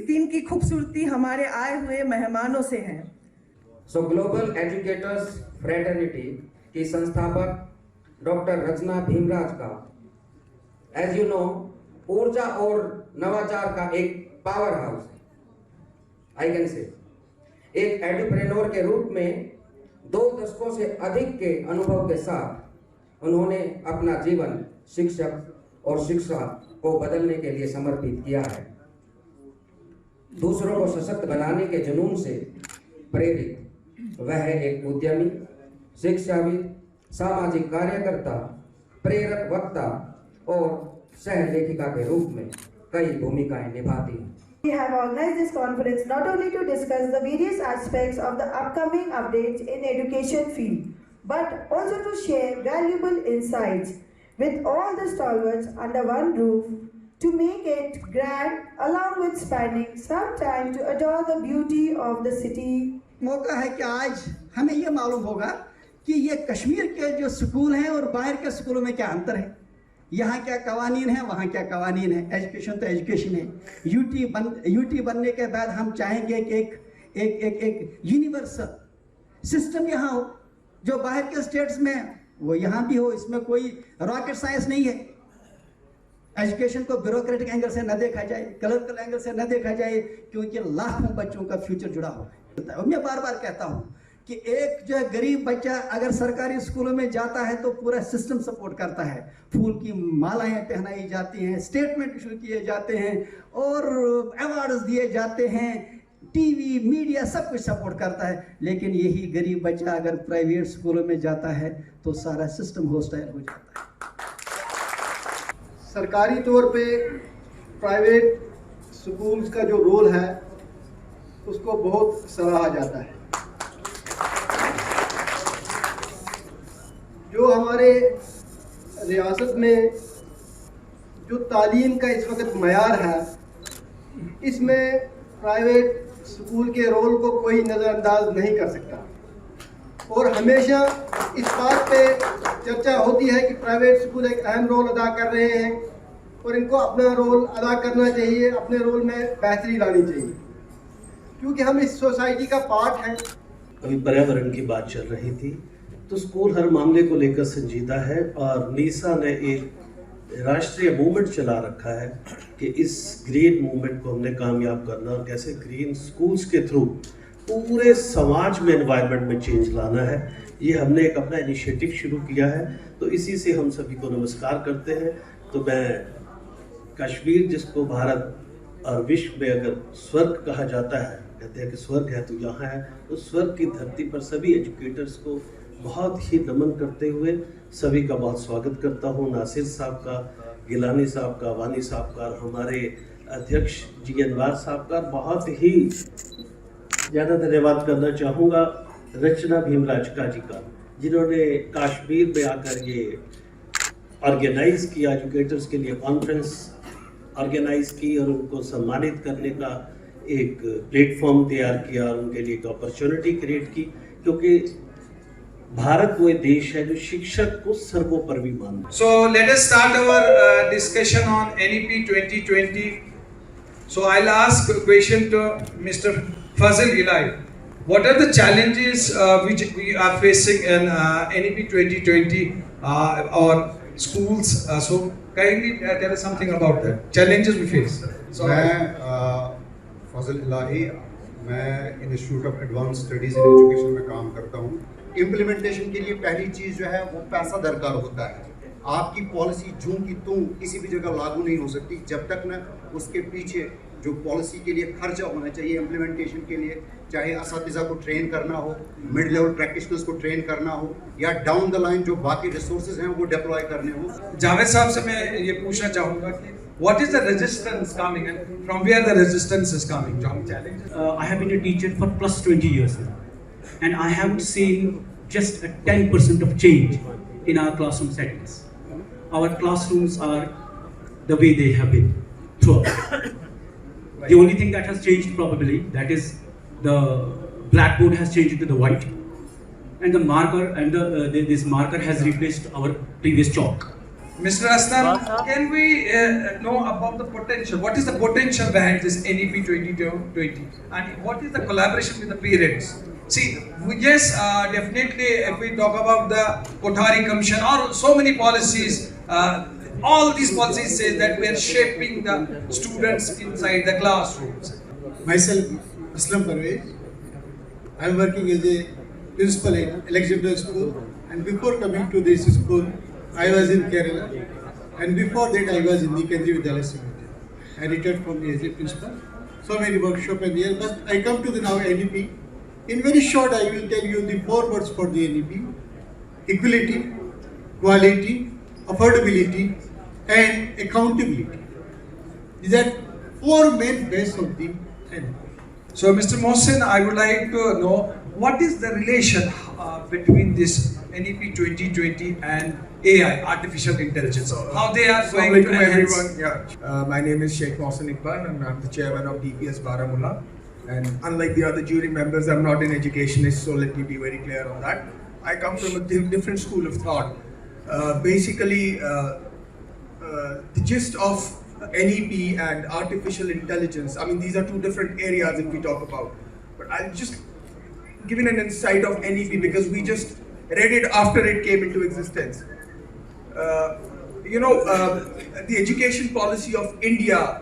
दिन की खूबसूरती हमारे आए हुए मेहमानों से है। सो ग्लोबल एजुकेटर्स फ्रेटर्निटी की संस्थापक डॉक्टर रचना भीमराज का, एज यू नो, ऊर्जा और नवाचार का एक पावर हाउस है, आई कैन से। एक एडुप्रेन्योर के रूप में 2 दशकों से अधिक के अनुभव के साथ उन्होंने अपना जीवन शिक्षक और शिक्षा को बदलने के लिए समर्पित किया है। दूसरों को सशक्त बनाने के जुनून से प्रेरित वह एक उद्यमी, शिक्षाविद, सामाजिक कार्यकर्ता, प्रेरक वक्ता और सह लेखिका के रूप में कई भूमिकाएं निभाती हैं। We have organized this conference not only to discuss the various aspects of the upcoming updates in education field, but also to share valuable insights with all the stalwarts under one roof to make it grand, along with spending some time to adore the beauty of the city. मौका है कि आज हमें ये मालूम होगा कि ये कश्मीर के जो स्कूल हैं और बाहर के स्कूलों में क्या अंतर है, यहाँ क्या कवानीन है, वहाँ क्या कवानीन है। एजुकेशन तो एजुकेशन है। यूटी बनने के बाद हम चाहेंगे कि एक यूनिवर्सल सिस्टम यहाँ हो, जो बाहर के स्टेट्स में वो यहाँ भी हो। इसमें कोई रॉकेट साइंस नहीं है। एजुकेशन को ब्यूरोक्रेटिक एंगल से न देखा जाए, कलरिकल एंगल से न देखा जाए, क्योंकि लाखों बच्चों का फ्यूचर जुड़ा हुआ है। और मैं बार बार कहता हूँ कि एक जो है गरीब बच्चा अगर सरकारी स्कूलों में जाता है तो पूरा सिस्टम सपोर्ट करता है। फूल की मालाएं पहनाई जाती हैं, स्टेटमेंट इशू किए जाते हैं और अवार्ड्स दिए जाते हैं, टीवी मीडिया सब कुछ सपोर्ट करता है। लेकिन यही गरीब बच्चा अगर प्राइवेट स्कूलों में जाता है तो सारा सिस्टम होस्टाइल हो जाता है। सरकारी तौर पे प्राइवेट स्कूल्स का जो रोल है उसको बहुत सराहा जाता है। जो हमारे रियासत में जो तालीम का इस वक्त मयार है, इसमें प्राइवेट स्कूल के रोल को कोई नज़रअंदाज नहीं कर सकता। और हमेशा इस बात पे चर्चा होती है कि प्राइवेट स्कूल एक अहम रोल अदा कर रहे हैं और इनको अपना रोल अदा करना चाहिए, अपने रोल में बेहतरी लानी चाहिए, क्योंकि हम इस सोसाइटी का पार्ट हैं। अभी पर्यावरण की बात चल रही थी तो स्कूल हर मामले को लेकर संजीदा है और नीसा ने एक राष्ट्रीय मूवमेंट चला रखा है कि इस ग्रीन मूवमेंट को हमने कामयाब करना और कैसे ग्रीन स्कूल्स के थ्रू पूरे समाज में एनवायरनमेंट में चेंज लाना है। ये हमने एक अपना इनिशिएटिव शुरू किया है, तो इसी से हम सभी को नमस्कार करते हैं। तो मैं कश्मीर, जिसको भारत और विश्व में अगर स्वर्ग कहा जाता है, कहते हैं कि स्वर्ग है तो यहाँ है, तो स्वर्ग की धरती पर सभी एजुकेटर्स को बहुत ही नमन करते हुए सभी का बहुत स्वागत करता हूँ। नासिर साहब का, गिलानी साहब का, वानी साहब का, हमारे अध्यक्ष जी अनवार साहब का बहुत ही ज़्यादा धन्यवाद करना चाहूँगा रचना भीमराज का जी का, जिन्होंने कश्मीर में आकर ये ऑर्गेनाइज किया, एजुकेटर्स के लिए कॉन्फ्रेंस ऑर्गेनाइज की और उनको सम्मानित करने का एक प्लेटफॉर्म तैयार किया और उनके लिए एक अपॉर्चुनिटी क्रिएट की, क्योंकि भारत वो देश है जो शिक्षक को सर्वोपरि मानता है। So let us start our discussion on NEP 2020. So I'll ask a question to Mr. Fazil Ilahi. What are the challenges which we are facing in NEP 2020 or schools? So kindly tell us something about that. Challenges we face. So मैं फजल इलाही, मैं institute of advance studies in education में काम करता हूँ। Implementation के लिए पहली चीज़ जो है वो पैसा दरकार होता है। आपकी पॉलिसी जूं की तूं किसी भी जगह लागू नहीं हो सकती जब तक न उसके पीछे जो पॉलिसी के लिए खर्चा होना चाहिए इम्प्लीमेंटेशन के लिए, चाहे असातिज़ा को ट्रेन करना हो, मिड लेवल प्रैक्टिशनर्स को ट्रेन करना हो, या डाउन द लाइन जो बाकी रिसोर्सेज हैं वो डिप्लॉय करने हो। जावेद साहब से मैं ये पूछना चाहूँगा कि what is the resistance coming and from where the resistance is coming? I have been a teacher for plus 20 years now, and I haven't seen just a 10% of change in our classroom settings. Our classrooms are the way they have been throughout. The only thing that has changed probably, that is the blackboard has changed into the white, and the marker and this marker has replaced our previous chalk. Mr. Aslan, can we know about the potential? What is the potential behind this NEP 2020? And what is the collaboration with the parents? See, yes, definitely if we talk about the Kothari Commission or so many policies, all these policies say that we are shaping the students inside the classrooms. Myself, Aslam Parvez. I am working as a principal in Alexandra School, and before coming to this school, I was in Kerala, and before that I was in the Kendriya Vidyalaya Samiti. I retired from as a principal. So many workshops and here, but I come to the now NEP. In very short, I will tell you the 4 words for the NEP: equality, quality, affordability, and accountability. These are 4 main phases of the NEP. So, Mr. Mohsin, I would like to know what is the relation between this NEP 2020 and AI, artificial intelligence? How they are going to enhance? Everyone. Yeah. My name is Sheikh Mohsin Iqbal and I'm the chairman of DPS Baramulla. And unlike the other jury members, I'm not an educationist, so let me be very clear on that. I come from a different school of thought. Basically, the gist of NEP and artificial intelligence, I mean, these are 2 different areas if we talk about. But I'll just give an insight of NEP because we just read it after it came into existence. The education policy of India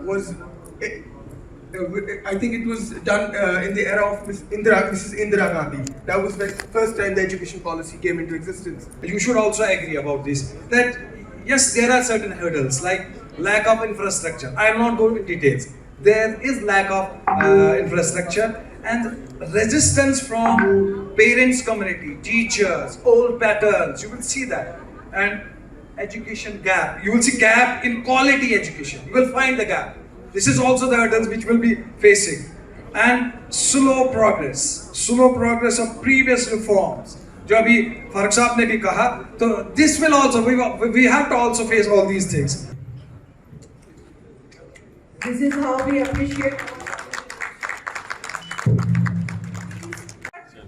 was, I think it was done in the era of Mrs. Indira Gandhi. That was the first time the education policy came into existence. You should also agree about this, that yes, there are certain hurdles like lack of infrastructure. I am not going into details. There is lack of infrastructure and resistance from parents community, teachers, old patterns, you will see that. And education gap, you will see gap in quality education, you will find the gap. This is also the hurdles which will be facing. And slow progress of previous reforms. जो अभी फारूक साहब ने भी कहा, तो this will also, we have to also face all these things. This is how we appreciate.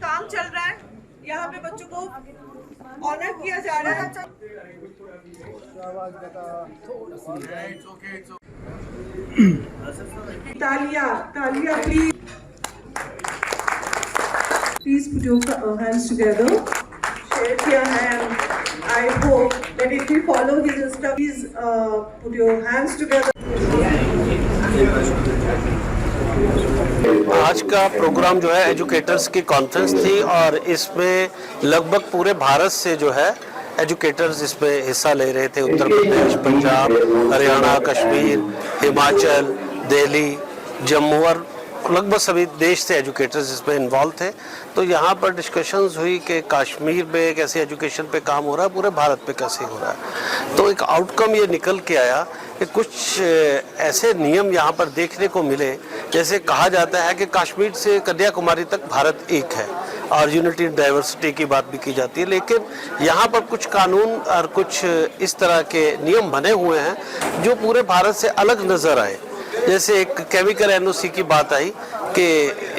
काम चल रहा है, यहाँ पे बच्चों को ऑनर किया जा रहा है. तालियां, please. Please put your hands together. Share your hand. I hope that if you follow his instructions, please put your hands together. आज का प्रोग्राम जो है एजुकेटर्स की कॉन्फ्रेंस थी और इसमें लगभग पूरे भारत से जो है एजुकेटर्स इसमें हिस्सा ले रहे थे। उत्तर प्रदेश, पंजाब, हरियाणा, कश्मीर, हिमाचल, दिल्ली, जम्मू और लगभग सभी देश से एजुकेटर्स इसमें इन्वॉल्व थे। तो यहाँ पर डिस्कशंस हुई कि कश्मीर में कैसे एजुकेशन पे काम हो रहा है, पूरे भारत पे कैसे हो रहा है। तो एक आउटकम ये निकल के आया कि कुछ ऐसे नियम यहाँ पर देखने को मिले, जैसे कहा जाता है कि कश्मीर से कन्याकुमारी तक भारत एक है और यूनिटी डाइवर्सिटी की बात भी की जाती है, लेकिन यहाँ पर कुछ कानून और कुछ इस तरह के नियम बने हुए हैं जो पूरे भारत से अलग नज़र आए। जैसे एक केमिकल एनओसी की बात आई कि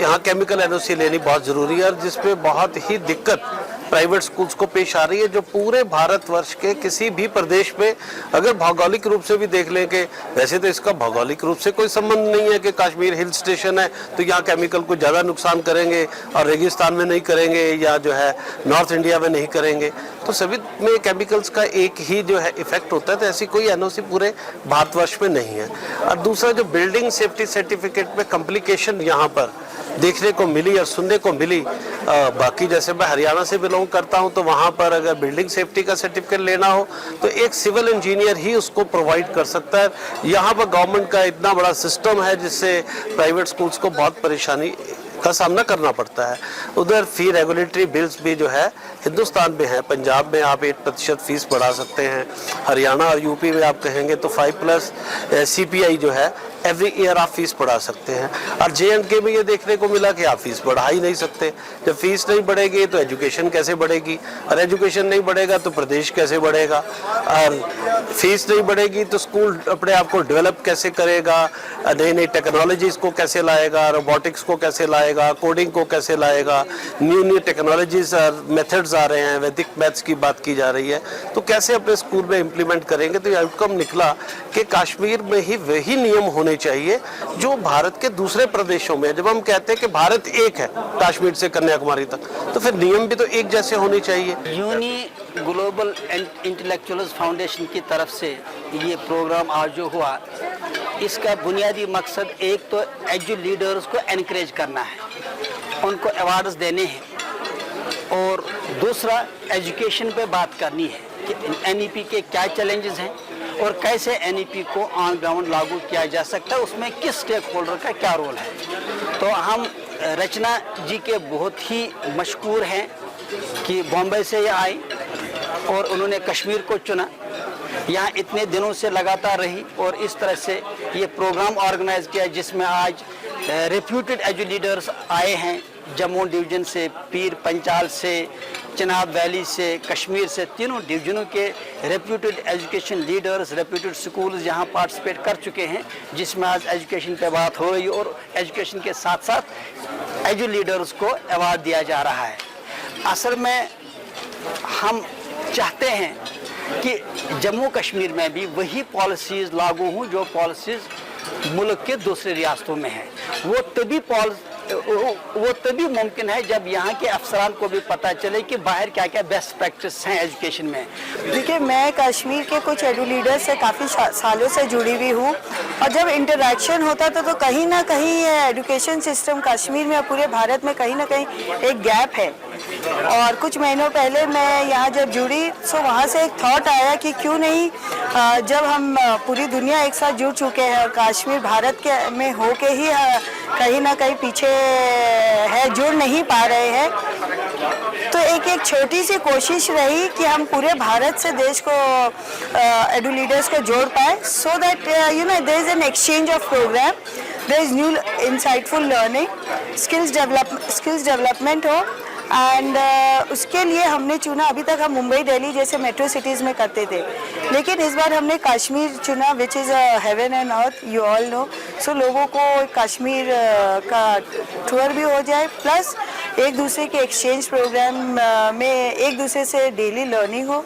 यहाँ केमिकल एनओसी लेनी बहुत ज़रूरी है और जिसपे बहुत ही दिक्कत प्राइवेट स्कूल्स को पेश आ रही है, जो पूरे भारतवर्ष के किसी भी प्रदेश में अगर भौगोलिक रूप से भी देख लें कि वैसे तो इसका भौगोलिक रूप से कोई संबंध नहीं है कि कश्मीर हिल स्टेशन है तो यहाँ केमिकल को ज़्यादा नुकसान करेंगे और रेगिस्तान में नहीं करेंगे या जो है नॉर्थ इंडिया में नहीं करेंगे, तो सभी में केमिकल्स का एक ही जो है इफेक्ट होता है। तो ऐसी कोई एनओसी पूरे भारतवर्ष में नहीं है। और दूसरा जो बिल्डिंग सेफ्टी सर्टिफिकेट में कॉम्प्लिकेशन यहाँ पर देखने को मिली और सुनने को मिली, बाकी जैसे मैं हरियाणा से बिलोंग करता हूं तो वहां पर अगर बिल्डिंग सेफ्टी का सर्टिफिकेट लेना हो तो एक सिविल इंजीनियर ही उसको प्रोवाइड कर सकता है। यहां पर गवर्नमेंट का इतना बड़ा सिस्टम है जिससे प्राइवेट स्कूल्स को बहुत परेशानी का सामना करना पड़ता है। उधर फी रेगुलेटरी बिल्स भी जो है हिंदुस्तान में है। पंजाब में आप 8% फीस बढ़ा सकते हैं, हरियाणा और यूपी में आप कहेंगे तो 5+ CPI जो है एवरी ईयर आप फीस बढ़ा सकते हैं। और J&K में ये देखने को मिला कि आप फीस बढ़ा ही नहीं सकते। जब फीस नहीं बढ़ेगी तो एजुकेशन कैसे बढ़ेगी, और एजुकेशन नहीं बढ़ेगा तो प्रदेश कैसे बढ़ेगा, और फीस नहीं बढ़ेगी तो स्कूल अपने आप को डेवलप कैसे करेगा, नई नई टेक्नोलॉजीज़ को कैसे लाएगा, रोबोटिक्स को कैसे लाएगा, कोडिंग को कैसे लाएगा, न्यू टेक्नोलॉजीज और मेथड्स आ रहे हैं, वैदिक मैथ्स की बात की जा रही है, तो कैसे अपने स्कूल में इम्प्लीमेंट करेंगे। तो ये आउटकम निकला कि कश्मीर में ही वही नियम होने चाहिए जो भारत के दूसरे प्रदेशों में। जब हम कहते हैं कि भारत एक है कश्मीर से कन्याकुमारी तक, तो फिर नियम भी तो एक जैसे होने चाहिए। यूनी ग्लोबल इंटेलेक्चुअल्स फाउंडेशन की तरफ से ये प्रोग्राम आज जो हुआ, इसका बुनियादी मकसद एक तो एजू लीडर्स को एनकरेज करना है, उनको अवार्ड्स देने हैं, और दूसरा एजुकेशन पे बात करनी है कि एनईपी के क्या चैलेंजेस हैं और कैसे एनईपी को ऑन ग्राउंड लागू किया जा सकता है, उसमें किस स्टेक होल्डर का क्या रोल है। तो हम रचना जी के बहुत ही मशहूर हैं कि बॉम्बे से ये आई और उन्होंने कश्मीर को चुना, यहाँ इतने दिनों से लगातार रही और इस तरह से ये प्रोग्राम ऑर्गेनाइज किया जिसमें आज रेप्यूटेड एजू लीडर्स आए हैं, जम्मू डिवीज़न से, पीर पंचाल से, चिनाब वैली से, कश्मीर से, तीनों डिवीज़नों के reputed education leaders, reputed schools यहाँ पार्टिसिपेट कर चुके हैं, जिसमें आज एजुकेशन पे बात हो रही है और एजुकेशन के साथ साथ एजू लीडर्स को अवार्ड दिया जा रहा है। असल में हम चाहते हैं कि जम्मू कश्मीर में भी वही पॉलिसीज़ लागू हों जो पॉलिसीज़ मुल्क के दूसरे रियासतों में हैं। वो तभी मुमकिन है जब यहाँ के अफसरान को भी पता चले कि बाहर क्या क्या बेस्ट प्रैक्टिस हैं एजुकेशन में। देखिए, मैं कश्मीर के कुछ एडू लीडर से काफ़ी सालों से जुड़ी हुई हूँ, और जब इंटरेक्शन होता था तो कहीं ना कहीं एजुकेशन सिस्टम कश्मीर में और पूरे भारत में कहीं ना कहीं एक गैप है। और कुछ महीनों पहले मैं यहाँ जब जुड़ी तो वहाँ से एक थॉट आया कि क्यों नहीं, जब हम पूरी दुनिया एक साथ जुड़ चुके हैं और कश्मीर भारत के में हो के ही कहीं ना कहीं पीछे है, जुड़ नहीं पा रहे हैं, तो एक छोटी सी कोशिश रही कि हम पूरे भारत से देश को एडू लीडर्स को जोड़ पाए, so that you know there is an exchange of program, there is new insightful learning, skills development हो। एंड उसके लिए हमने चुना, अभी तक हम मुंबई दिल्ली जैसे मेट्रो सिटीज़ में करते थे, लेकिन इस बार हमने कश्मीर चुना, which is heaven and earth, you all know. So लोगों को कश्मीर का टूर भी हो जाए, प्लस एक दूसरे के एक्सचेंज प्रोग्राम में एक दूसरे से डेली लर्निंग हो।